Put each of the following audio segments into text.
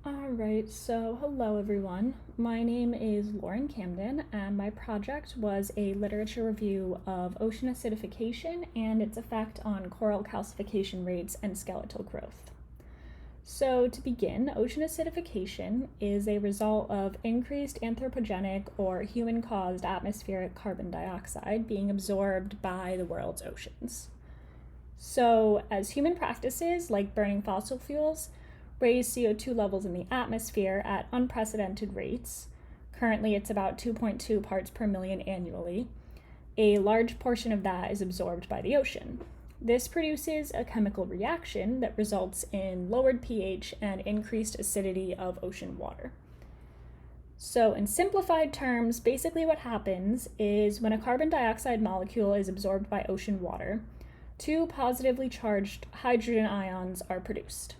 Alright, so hello everyone. My name is Lauren Camden, and my project was a literature review of ocean acidification and its effect on coral calcification rates and skeletal growth. So, to begin, ocean acidification is a result of increased anthropogenic or human caused atmospheric carbon dioxide being absorbed by the world's oceans. So, as human practices like burning fossil fuels raise CO2 levels in the atmosphere at unprecedented rates, currently it's about 2.2 parts per million annually, a large portion of that is absorbed by the ocean. This produces a chemical reaction that results in lowered pH and increased acidity of ocean water. So, in simplified terms, basically what happens is when a carbon dioxide molecule is absorbed by ocean water, two positively charged hydrogen ions are produced.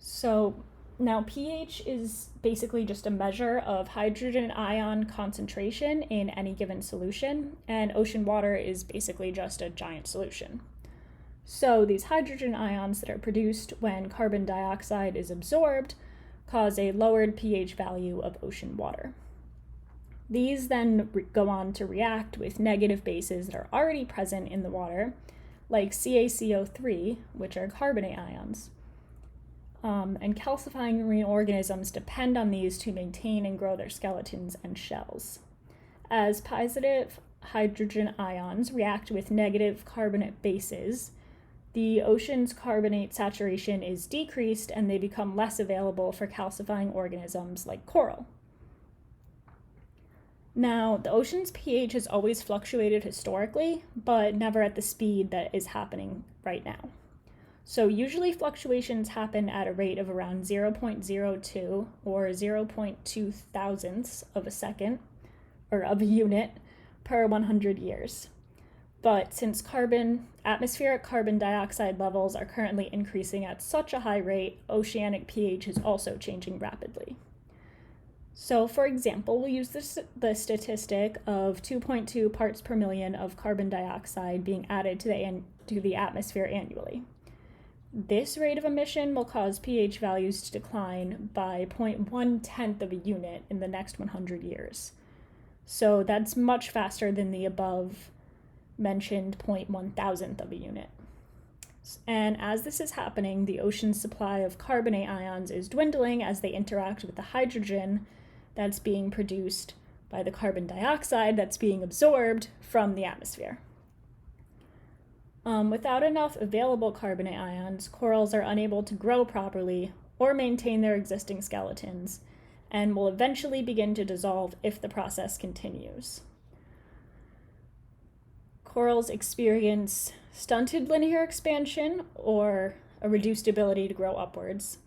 So now pH is basically just a measure of hydrogen ion concentration in any given solution, and ocean water is basically just a giant solution. So these hydrogen ions that are produced when carbon dioxide is absorbed cause a lowered pH value of ocean water. These then go on to react with negative bases that are already present in the water, like CaCO3, which are carbonate ions. And calcifying marine organisms depend on these to maintain and grow their skeletons and shells. As positive hydrogen ions react with negative carbonate bases, the ocean's carbonate saturation is decreased and they become less available for calcifying organisms like coral. Now, the ocean's pH has always fluctuated historically, but never at the speed that is happening right now. So usually fluctuations happen at a rate of around 0.02 or 0.2 thousandths of a second, or of a unit, per 100 years. But since atmospheric carbon dioxide levels are currently increasing at such a high rate, oceanic pH is also changing rapidly. So for example, we'll use the statistic of 2.2 parts per million of carbon dioxide being added to the atmosphere annually. This rate of emission will cause pH values to decline by 0.1 of a unit in the next 100 years. So that's much faster than the above mentioned 0.1 thousandth of a unit. And as this is happening, the ocean's supply of carbonate ions is dwindling as they interact with the hydrogen that's being produced by the carbon dioxide that's being absorbed from the atmosphere. Without enough available carbonate ions, corals are unable to grow properly or maintain their existing skeletons, and will eventually begin to dissolve if the process continues. Corals experience stunted linear expansion, or a reduced ability to grow upwards.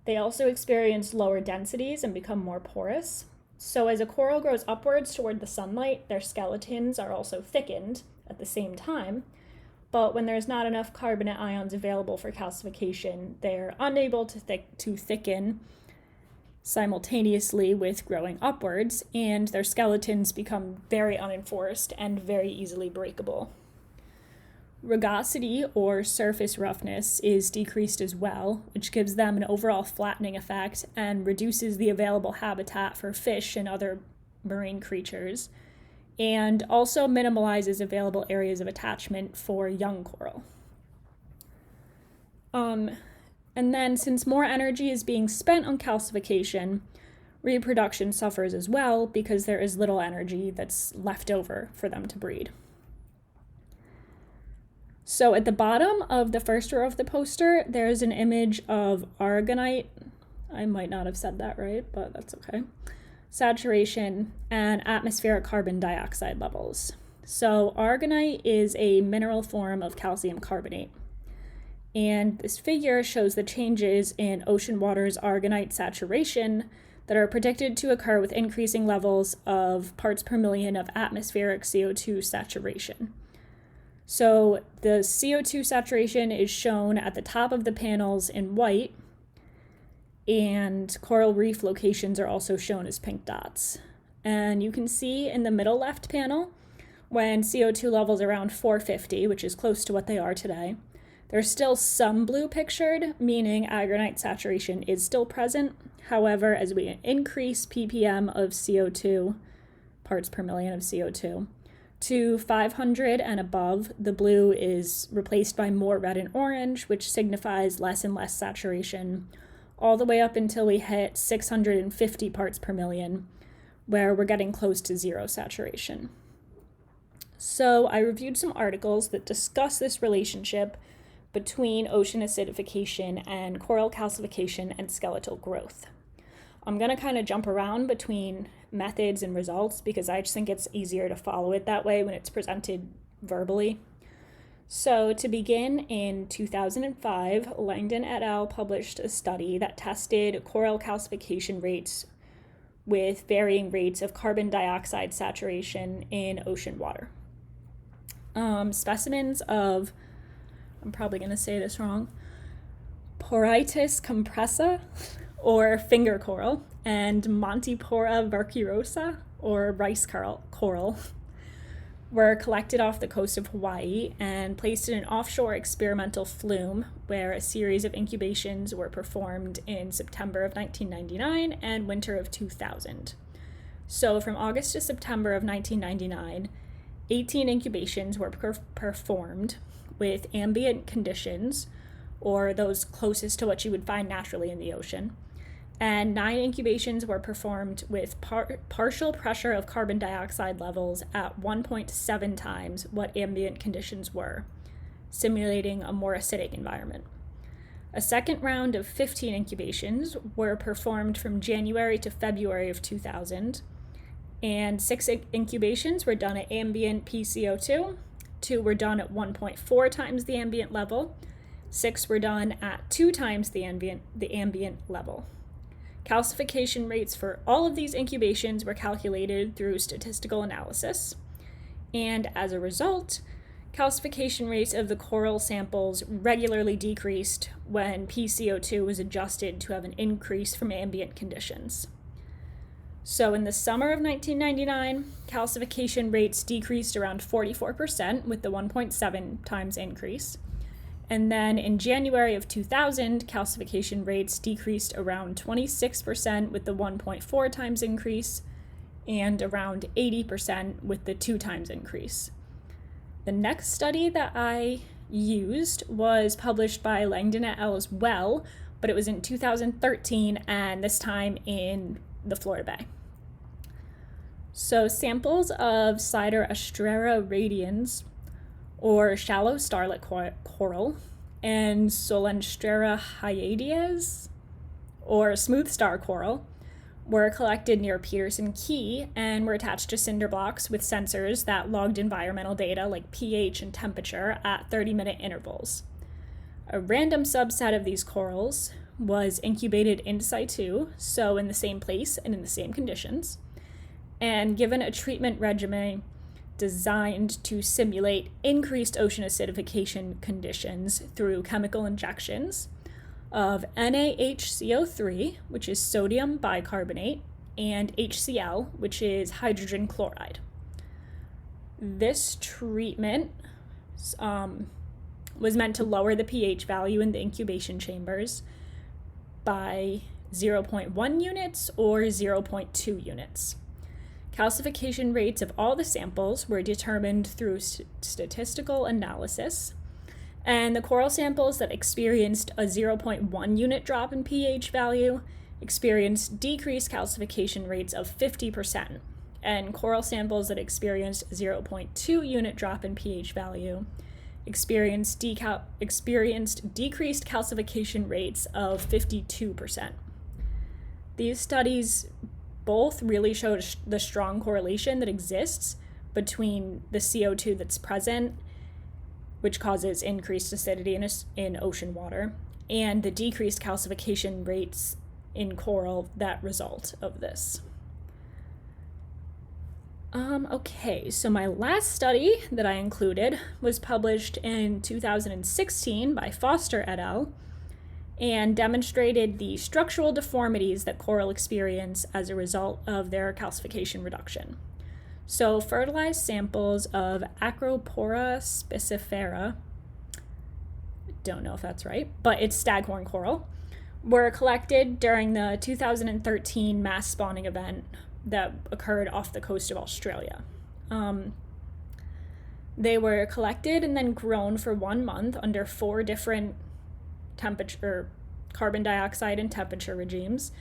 They also experience lower densities and become more porous. So as a coral grows upwards toward the sunlight, their skeletons are also thickened at the same time. But when there's not enough carbonate ions available for calcification, they're unable to thicken simultaneously with growing upwards, and their skeletons become very unenforced and very easily breakable. Rugosity, or surface roughness, is decreased as well, which gives them an overall flattening effect and reduces the available habitat for fish and other marine creatures, and also minimalizes available areas of attachment for young coral. And then, since more energy is being spent on calcification, reproduction suffers as well because there is little energy that's left over for them to breed. So at the bottom of the first row of the poster, there's an image of aragonite. I might not have said that right, but that's okay. Saturation and atmospheric carbon dioxide levels. So aragonite is a mineral form of calcium carbonate. And this figure shows the changes in ocean water's aragonite saturation that are predicted to occur with increasing levels of parts per million of atmospheric CO2 saturation. So the CO2 saturation is shown at the top of the panels in white, and coral reef locations are also shown as pink dots. And you can see in the middle left panel, when CO2 levels around 450, which is close to what they are today, there's still some blue pictured, meaning aragonite saturation is still present. However, as we increase ppm of CO2, parts per million of CO2, to 500 and above, the blue is replaced by more red and orange, which signifies less and less saturation, all the way up until we hit 650 parts per million, where we're getting close to zero saturation. So I reviewed some articles that discuss this relationship between ocean acidification and coral calcification and skeletal growth. I'm going to kind of jump around between methods and results because I just think it's easier to follow it that way when it's presented verbally. So to begin, in 2005, Langdon et al. Published a study that tested coral calcification rates with varying rates of carbon dioxide saturation in ocean water. Specimens of, I'm probably going to say this wrong, Poritis compressa, or finger coral, and Montipora vercirosa, or rice coral, were collected off the coast of Hawaii and placed in an offshore experimental flume where a series of incubations were performed in September of 1999 and winter of 2000. So from August to September of 1999, 18 incubations were performed with ambient conditions, or those closest to what you would find naturally in the ocean, and 9 incubations were performed with partial pressure of carbon dioxide levels at 1.7 times what ambient conditions were, simulating a more acidic environment. A second round of 15 incubations were performed from January to February of 2000, and 6 incubations were done at ambient PCO2, 2 were done at 1.4 times the ambient level, 6 were done at 2 times the ambient level. Calcification rates for all of these incubations were calculated through statistical analysis, and as a result, calcification rates of the coral samples regularly decreased when PCO2 was adjusted to have an increase from ambient conditions. So in the summer of 1999, calcification rates decreased around 44% with the 1.7 times increase. And then in January of 2000, calcification rates decreased around 26% with the 1.4 times increase and around 80% with the 2 times increase. The next study that I used was published by Langdon et al. As well, but it was in 2013 and this time in the Florida Bay. So samples of Cider astrera radians, or shallow starlet coral, and Solenstrera hyades, or smooth star coral, were collected near Peterson Key and were attached to cinder blocks with sensors that logged environmental data like pH and temperature at 30-minute intervals. A random subset of these corals was incubated in situ, so in the same place and in the same conditions, and given a treatment regimen designed to simulate increased ocean acidification conditions through chemical injections of NaHCO3, which is sodium bicarbonate, and HCl, which is hydrogen chloride. This treatment was meant to lower the pH value in the incubation chambers by 0.1 units or 0.2 units. Calcification rates of all the samples were determined through statistical analysis, and the coral samples that experienced a 0.1 unit drop in pH value experienced decreased calcification rates of 50%, and coral samples that experienced 0.2 unit drop in pH value experienced decreased calcification rates of 52%. These studies both really showed the strong correlation that exists between the CO2 that's present, which causes increased acidity in ocean water, and the decreased calcification rates in coral that result of this. Okay, so my last study that I included was published in 2016 by Foster et al. And demonstrated the structural deformities that coral experience as a result of their calcification reduction. So fertilized samples of Acropora spicifera, don't know if that's right, but it's staghorn coral, were collected during the 2013 mass spawning event that occurred off the coast of Australia. They were collected and then grown for 1 month under 4 different carbon dioxide and temperature regimes.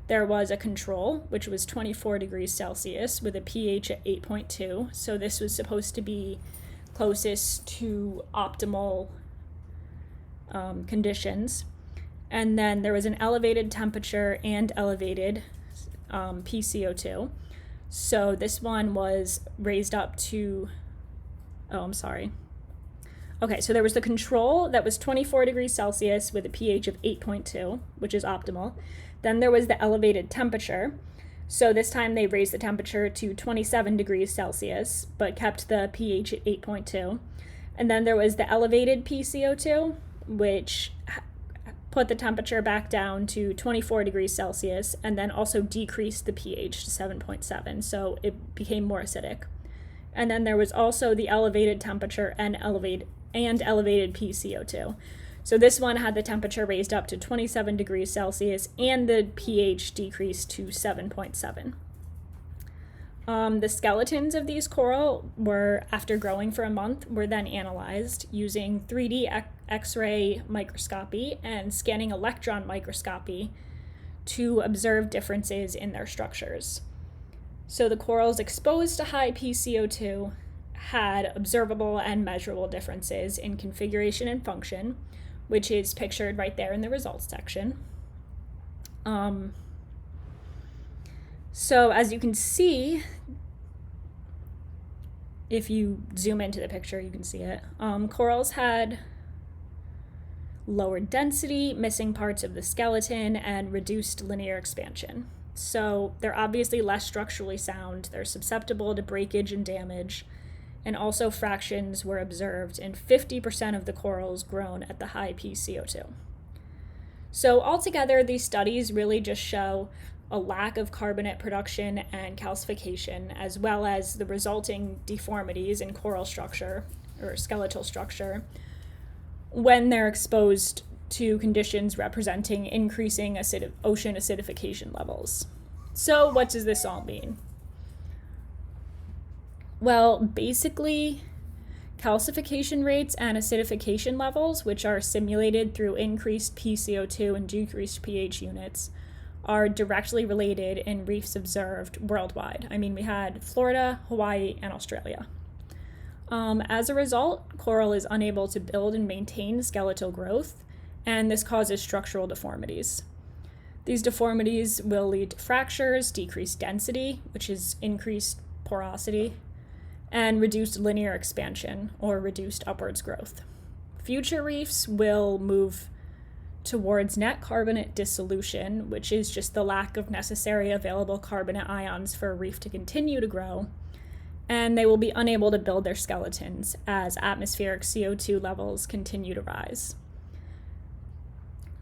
There was a control, which was 24 degrees Celsius with a pH at 8.2. So this was supposed to be closest to optimal conditions. And then there was an elevated temperature and elevated PCO2. So this one was raised up to, Okay, so there was the control that was 24 degrees Celsius with a pH of 8.2, which is optimal. Then there was the elevated temperature. So this time they raised the temperature to 27 degrees Celsius, but kept the pH at 8.2. And then there was the elevated PCO2, which put the temperature back down to 24 degrees Celsius, and then also decreased the pH to 7.7, so it became more acidic. And then there was also the elevated temperature and elevated PCO2. So this one had the temperature raised up to 27 degrees Celsius and the pH decreased to 7.7. The skeletons of these coral were, after growing for a month, were then analyzed using 3D X-ray microscopy and scanning electron microscopy to observe differences in their structures. So the corals exposed to high PCO2 had observable and measurable differences in configuration and function, which is pictured right there in the results section. So as you can see, if you zoom into the picture, you can see it. Corals had lower density, missing parts of the skeleton, and reduced linear expansion. So they're obviously less structurally sound, they're susceptible to breakage and damage, and also fractions were observed in 50% of the corals grown at the high PCO2. So altogether, these studies really just show a lack of carbonate production and calcification, as well as the resulting deformities in coral structure or skeletal structure when they're exposed to conditions representing increasing ocean acidification levels. So what does this all mean? Well, basically, calcification rates and acidification levels, which are simulated through increased PCO2 and decreased pH units, are directly related in reefs observed worldwide. I mean, we had Florida, Hawaii, and Australia. As a result, coral is unable to build and maintain skeletal growth, and this causes structural deformities. These deformities will lead to fractures, decreased density, which is increased porosity, and reduced linear expansion, or reduced upwards growth. Future reefs will move towards net carbonate dissolution, which is just the lack of necessary available carbonate ions for a reef to continue to grow, and they will be unable to build their skeletons as atmospheric CO2 levels continue to rise.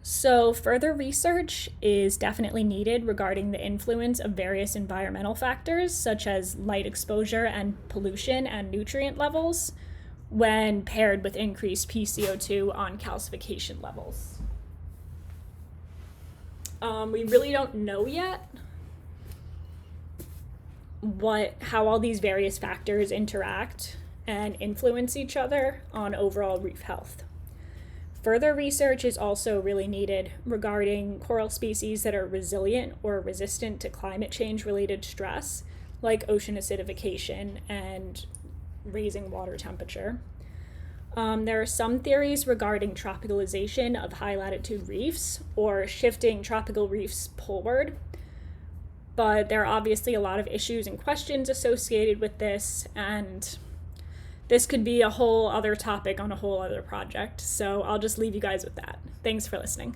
So further research is definitely needed regarding the influence of various environmental factors, such as light exposure and pollution and nutrient levels, when paired with increased PCO2 on calcification levels. We really don't know yet how all these various factors interact and influence each other on overall reef health. Further research is also really needed regarding coral species that are resilient or resistant to climate change-related stress, like ocean acidification and raising water temperature. There are some theories regarding tropicalization of high-latitude reefs or shifting tropical reefs poleward, but there are obviously a lot of issues and questions associated with this, and this could be a whole other topic on a whole other project, so I'll just leave you guys with that. Thanks for listening.